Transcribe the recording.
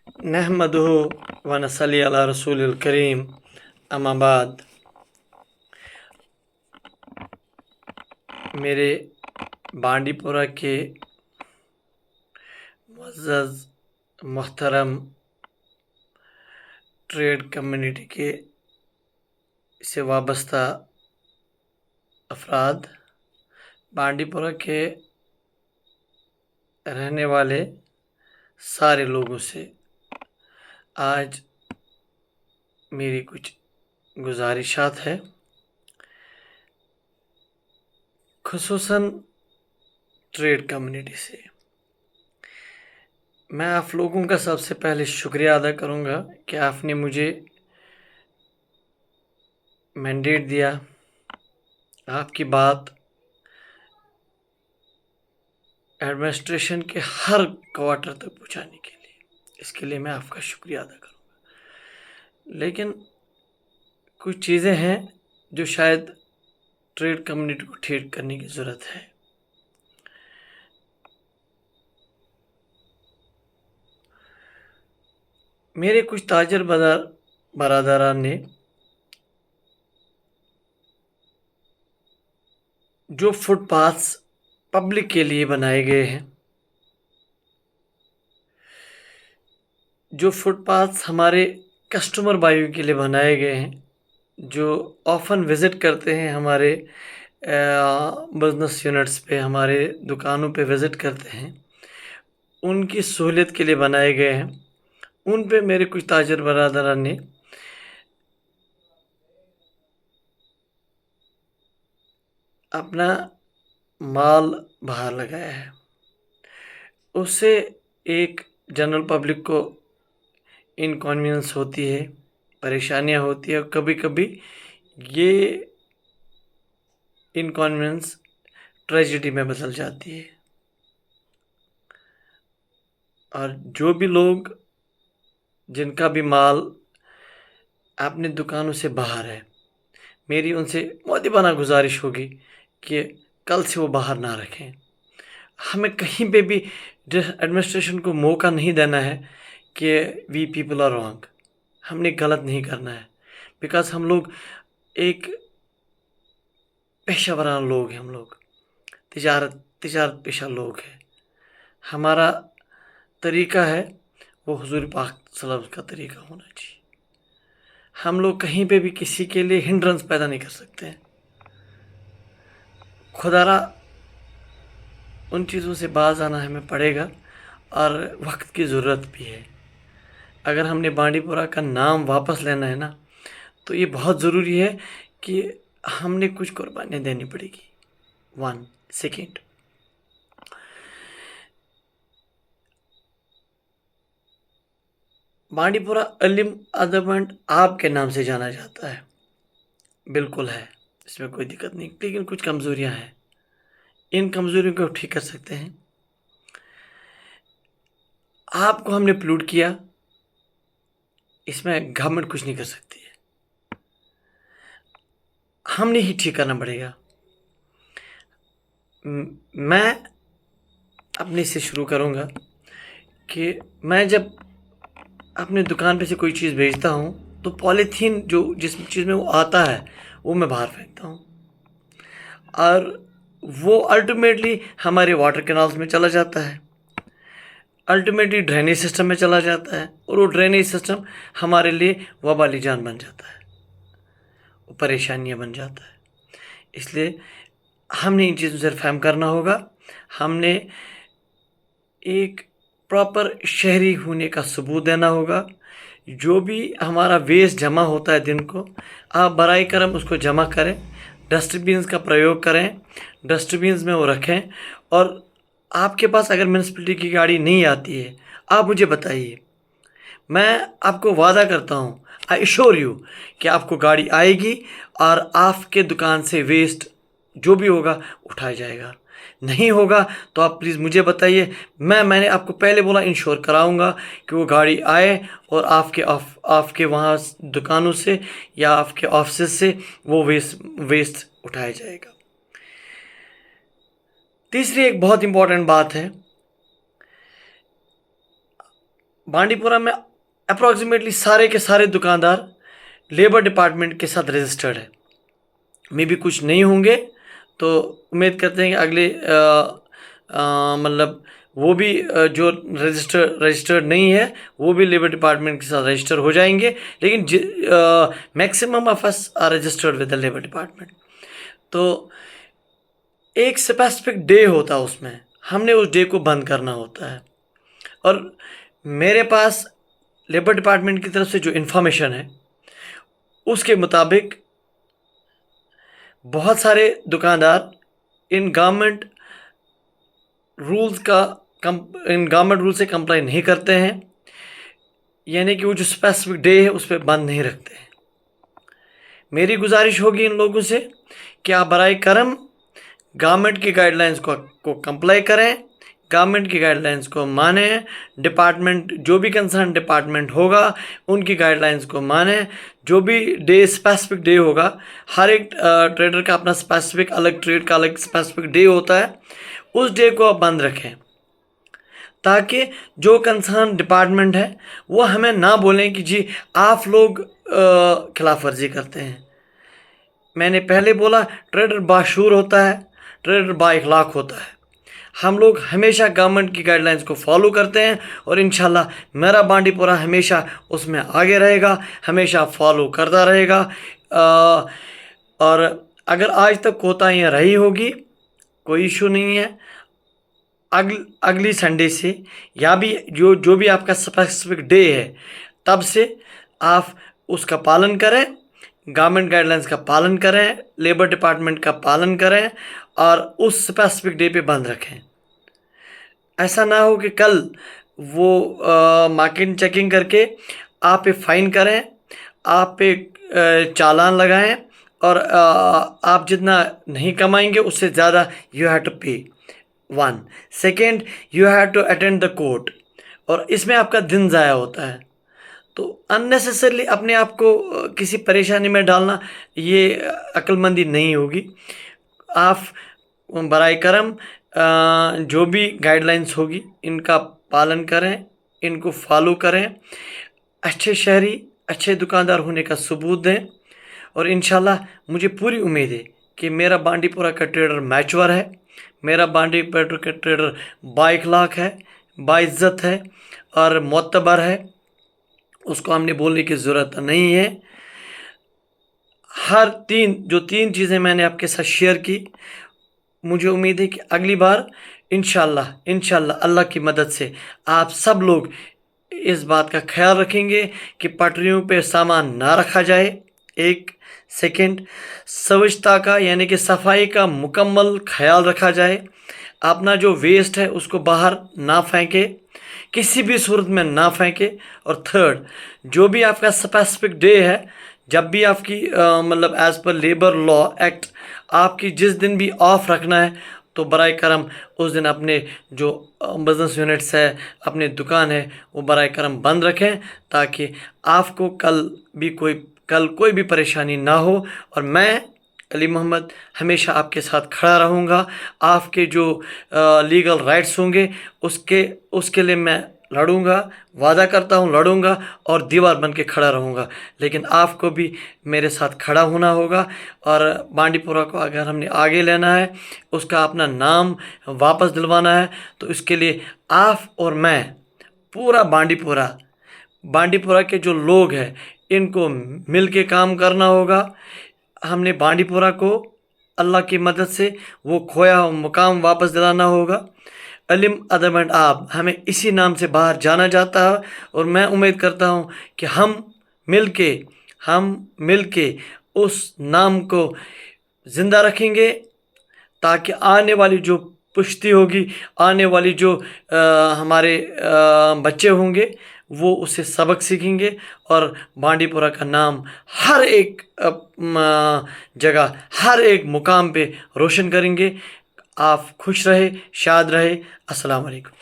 नहमदुहु व नसल्ली अला रसूलिल करीम अम्मा बाद। मेरे बांडीपुरा के मुअज़्ज़ज़ मोहतरम ट्रेड कम्युनिटी के से वाबस्ता अफराद, बांडीपुरा के रहने वाले सारे लोगों से आज मेरी कुछ गुजारिशात है, खुसूसन ट्रेड कम्युनिटी से। मैं आप लोगों का सबसे पहले शुक्रिया अदा करूंगा कि आपने मुझे मैंडेट दिया, आपकी बात एडमिनिस्ट्रेशन के हर क्वार्टर तक पहुंचाने के लिए। इसके लिए मैं आपका शुक्रिया अदा करूंगा। लेकिन कुछ चीज़ें हैं जो शायद ट्रेड कम्युनिटी को ठीक करने की ज़रूरत है। मेरे कुछ ताजर बरादरान ने जो फुटपाथ्स पब्लिक के लिए बनाए गए हैं, जो फुटपाथ्स हमारे कस्टमर भाइयों के लिए बनाए गए हैं, जो ऑफन विज़िट करते हैं हमारे बिज़नेस यूनिट्स पे, हमारे दुकानों पे विज़िट करते हैं, उनकी सहूलियत के लिए बनाए गए हैं। उन पे मेरे कुछ ताजर बरादरान ने अपना माल बाहर लगाया है। उससे एक जनरल पब्लिक को इनकन्वीनियंस होती है, परेशानियां होती है, और कभी कभी ये इनकन्वीनियंस ट्रेजेडी में बदल जाती है। और जो भी लोग जिनका भी माल अपने दुकानों से बाहर है, मेरी उनसे मुअद्दिबाना गुजारिश होगी कि कल से वो बाहर ना रखें। हमें कहीं पे भी एडमिनिस्ट्रेशन को मौका नहीं देना है कि वी पीपल आर रॉन्ग, हमने गलत नहीं करना है। बिकॉज हम लोग एक पेशा वराना लोग हैं, हम लोग तिजारत पेशा लोग हैं। हमारा तरीका है वो हुजूर पाक सल्लल्लाहु अलैहि वसल्लम का तरीका होना चाहिए। हम लोग कहीं पे भी किसी के लिए हिंड्रेंस पैदा नहीं कर सकते हैं। खुदारा उन चीज़ों से बाज आना हमें पड़ेगा, और वक्त की ज़रूरत भी है। अगर हमने बांडीपुरा का नाम वापस लेना है ना, तो ये बहुत ज़रूरी है कि हमने कुछ कुर्बानियाँ देनी पड़ेगी। 1 सेकेंड, बांडीपुरा इल्म अदब एंड आब के नाम से जाना जाता है, बिल्कुल है, इसमें कोई दिक्कत नहीं। लेकिन कुछ कमज़ोरियाँ हैं, इन कमज़ोरियों को ठीक कर सकते हैं। आपको हमने प्लूट किया, इसमें गवर्नमेंट कुछ नहीं कर सकती है, हमने ही ठीक करना पड़ेगा। मैं अपने से शुरू करूँगा कि मैं जब अपने दुकान पे से कोई चीज़ बेचता हूँ तो पॉलीथीन जो जिस चीज़ में वो आता है वो मैं बाहर फेंकता हूँ, और वो अल्टीमेटली हमारे वाटर कैनाल्स में चला जाता है, अल्टीमेटली ड्रेनेज सिस्टम में चला जाता है, और वो ड्रेनेज सिस्टम हमारे लिए वबाली जान बन जाता है, वो परेशानियाँ बन जाता है। इसलिए हमने इन चीज़ों से रहम करना होगा। हमने एक प्रॉपर शहरी होने का सबूत देना होगा। जो भी हमारा वेस्ट जमा होता है दिन को, आप बराए करम उसको जमा करें, डस्टबिन्स का प्रयोग करें, डस्टबिन्स में वो रखें। और आपके पास अगर म्यूनसिपैलिटी की गाड़ी नहीं आती है, आप मुझे बताइए, मैं आपको वादा करता हूँ, आई एश्योर यू, कि आपको गाड़ी आएगी और आपके दुकान से वेस्ट जो भी होगा उठाया जाएगा। नहीं होगा तो आप प्लीज़ मुझे बताइए, मैंने आपको पहले बोला इंश्योर कराऊंगा कि वो गाड़ी आए और आपके वहाँ दुकानों से या आपके ऑफिस से वो वेस्ट उठाया जाएगा। तीसरी एक बहुत इम्पोर्टेंट बात है, बांडीपुरा में अप्रॉक्सीमेटली सारे के सारे दुकानदार लेबर डिपार्टमेंट के साथ रजिस्टर्ड है। मे भी कुछ नहीं होंगे तो उम्मीद करते हैं कि अगले मतलब वो भी जो रजिस्टर्ड नहीं है वो भी लेबर डिपार्टमेंट के साथ रजिस्टर हो जाएंगे, लेकिन maximum of us are registered with the labour department. तो एक स्पेसिफिक डे होता है, उसमें हमने उस डे को बंद करना होता है, और मेरे पास लेबर डिपार्टमेंट की तरफ से जो इन्फॉर्मेशन है उसके मुताबिक बहुत सारे दुकानदार इन गवर्नमेंट रूल से कंप्लाई नहीं करते हैं, यानी कि वो जो स्पेसिफिक डे है उस पर बंद नहीं रखते हैं। मेरी गुजारिश होगी इन लोगों से कि आप बराए करम गवर्नमेंट की गाइडलाइंस को कंप्लाई करें, गवर्नमेंट की गाइडलाइंस को माने, डिपार्टमेंट जो भी कंसर्न डिपार्टमेंट होगा उनकी गाइडलाइंस को माने। जो भी डे स्पेसिफिक डे होगा, हर एक ट्रेडर का अपना स्पेसिफिक, अलग ट्रेड का अलग स्पेसिफिक डे होता है, उस डे को आप बंद रखें ताकि जो कंसर्न डिपार्टमेंट है वो हमें ना बोलें कि जी आप लोग खिलाफ वर्जी करते हैं। मैंने पहले बोला ट्रेडर बाशूर होता है, ट्रेडर बाइखलाक होता है। हम लोग हमेशा गवर्नमेंट की गाइडलाइंस को फॉलो करते हैं और इंशाल्लाह मेरा बांडीपुरा हमेशा उसमें आगे रहेगा, हमेशा फॉलो करता रहेगा। और अगर आज तक कोताहियाँ रही होगी कोई इशू नहीं है, अगली संडे से या भी जो भी आपका स्पेसिफिक डे है तब से आप उसका पालन करें, गवर्नमेंट गाइडलाइंस का पालन करें, लेबर डिपार्टमेंट का पालन करें और उस स्पेसिफिक डे पे बंद रखें। ऐसा ना हो कि कल वो मार्केट चेकिंग करके आप पे फाइन करें, आप पे चालान लगाएं और आप जितना नहीं कमाएंगे उससे ज़्यादा you have to pay. 1 second, you have to attend the court, और इसमें आपका दिन ज़ाया होता है। तो अननेसेसरली अपने आप को किसी परेशानी में डालना ये अक्लमंदी नहीं होगी। आप बराए करम जो भी गाइडलाइंस होगी इनका पालन करें, इनको फॉलो करें, अच्छे शहरी, अच्छे दुकानदार होने का सबूत दें, और इंशाल्लाह मुझे पूरी उम्मीद है कि मेरा बांडीपुरा का ट्रेडर मैच्योर है, मेरा बांडीपुरा का ट्रेडर बाइखलाक है, बाइज्जत है और मोतबर है। उसको हमने बोलने की ज़रूरत नहीं है। हर तीन चीज़ें मैंने आपके साथ शेयर की। मुझे उम्मीद है कि अगली बार इंशाल्लाह अल्लाह की मदद से आप सब लोग इस बात का ख्याल रखेंगे कि पटरियों पे सामान ना रखा जाए। 1 सेकेंड, स्वच्छता का यानी कि सफाई का मुकम्मल ख्याल रखा जाए। अपना जो वेस्ट है उसको बाहर ना फेंके, किसी भी सूरत में ना फेंके। और 3rd, जो भी आपका स्पेसिफिक डे है, जब भी आपकी मतलब as per labour law act आपकी जिस दिन भी ऑफ रखना है तो बराए करम उस दिन अपने जो बिज़नेस यूनिट्स है, अपने दुकान है, वो बराए करम बंद रखें ताकि आपको कल कोई भी परेशानी ना हो। और मैं अली मोहम्मद हमेशा आपके साथ खड़ा रहूँगा। आपके जो लीगल राइट्स होंगे उसके लिए मैं लड़ूंगा, वादा करता हूँ लड़ूंगा और दीवार बन के खड़ा रहूँगा। लेकिन आपको भी मेरे साथ खड़ा होना होगा, और बांडीपुरा को अगर हमने आगे लेना है, उसका अपना नाम वापस दिलवाना है, तो इसके लिए आप और मैं, पूरा बांडीपुरा के जो लोग हैं इनको मिल के काम करना होगा। हमने बांडीपुरा को अल्लाह की मदद से वो खोया हुआ मुकाम वापस दिलाना होगा। इल्म, अदब एंड आब, हमें इसी नाम से बाहर जाना जाता है, और मैं उम्मीद करता हूँ कि हम मिल के उस नाम को ज़िंदा रखेंगे ताकि आने वाली जो पुश्ती होगी, आने वाली जो हमारे बच्चे होंगे वो उससे सबक सीखेंगे और बांडीपुरा का नाम हर एक जगह, हर एक मुकाम पे रोशन करेंगे। आप खुश रहे, शाद रहे। अस्सलाम वालेकुम।